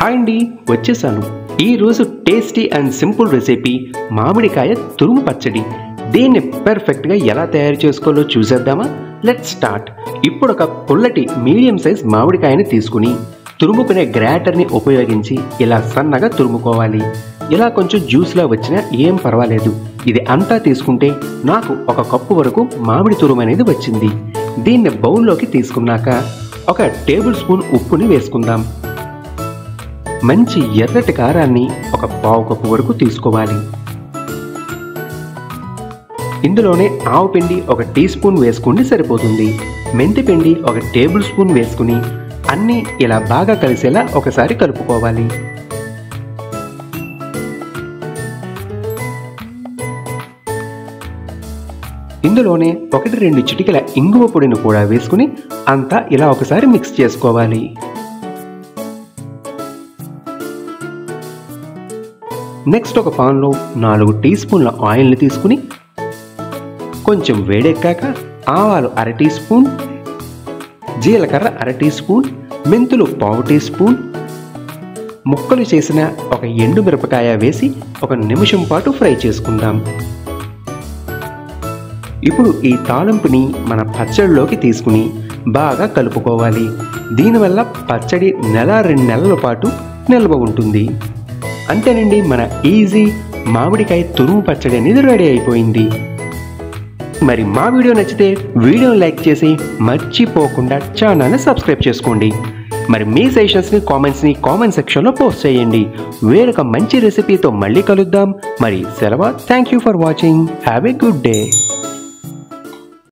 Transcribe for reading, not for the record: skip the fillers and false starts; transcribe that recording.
Hi అండి, వచ్చేసాను. ఈరోజు టేస్టీ అండ్ సింపుల్ రెసిపీ మామిడికాయ తురుము పచ్చడి. దీన్ని పర్ఫెక్ట్గా ఎలా తయారు చేసుకోవాలో చూసేద్దామా? Let's start. ఇప్పుడు ఒక పుల్లటి మీడియం సైజ్ మామిడికాయని తీసుకుని తురుముకునే గ్రాటర్ని ఉపయోగించి ఇలా సన్నగా తురుముకోవాలి. ఇలా కొంచెం జ్యూస్లా వచ్చినా ఏం పర్వాలేదు. ఇది అంతా తీసుకుంటే నాకు ఒక కప్పు వరకు మామిడి తురుము అనేది వచ్చింది. దీన్ని బౌల్లోకి తీసుకున్నాక ఒక టేబుల్ స్పూన్ ఉప్పుని వేసుకుందాం. మంచి ఎర్రటి కారాన్ని ఒక పావు కప్పు వరకు తీసుకోవాలి. ఇందులోనే ఆవు పిండి ఒక టీ స్పూన్ వేసుకుంటే సరిపోతుంది. మెంతి పిండి ఒక టేబుల్ స్పూన్ వేసుకుని అన్నీ ఇలా బాగా కలిసేలా ఒకసారి కలుపుకోవాలి. ఇందులోనే 1-2 చిటికెల ఇంగువ పొడిని కూడా వేసుకుని అంతా ఇలా ఒకసారి మిక్స్ చేసుకోవాలి. నెక్స్ట్ ఒక పాన్లో 4 టీ స్పూన్ల ఆయిల్ని తీసుకుని కొంచెం వేడెక్కాక ఆవాలు 1/2 టీ స్పూన్, జీలకర్ర 1/2 టీ స్పూన్, మెంతులు పావు టీ స్పూన్, ముక్కలు చేసిన ఒక ఎండు మిరపకాయ వేసి 1 నిమిషం పాటు ఫ్రై చేసుకుందాం. ఇప్పుడు ఈ తాలింపుని మన పచ్చడిలోకి తీసుకుని బాగా కలుపుకోవాలి. దీనివల్ల పచ్చడి 1-2 నెలల పాటు నిల్వ ఉంటుంది. అంతేనండి, మన ఈజీ మామిడికాయ తురుము పచ్చడి అనేది రెడీ అయిపోయింది. మరి మా వీడియో నచ్చితే వీడియోని లైక్ చేసి మర్చిపోకుండా ఛానల్ని సబ్స్క్రైబ్ చేసుకోండి. మరి మీ సజెషన్స్ని కామెంట్ సెక్షన్లో పోస్ట్ చేయండి. వేరొక మంచి రెసిపీతో మళ్ళీ కలుద్దాం. మరి సెలవు. Thank you for watching. Have a good day.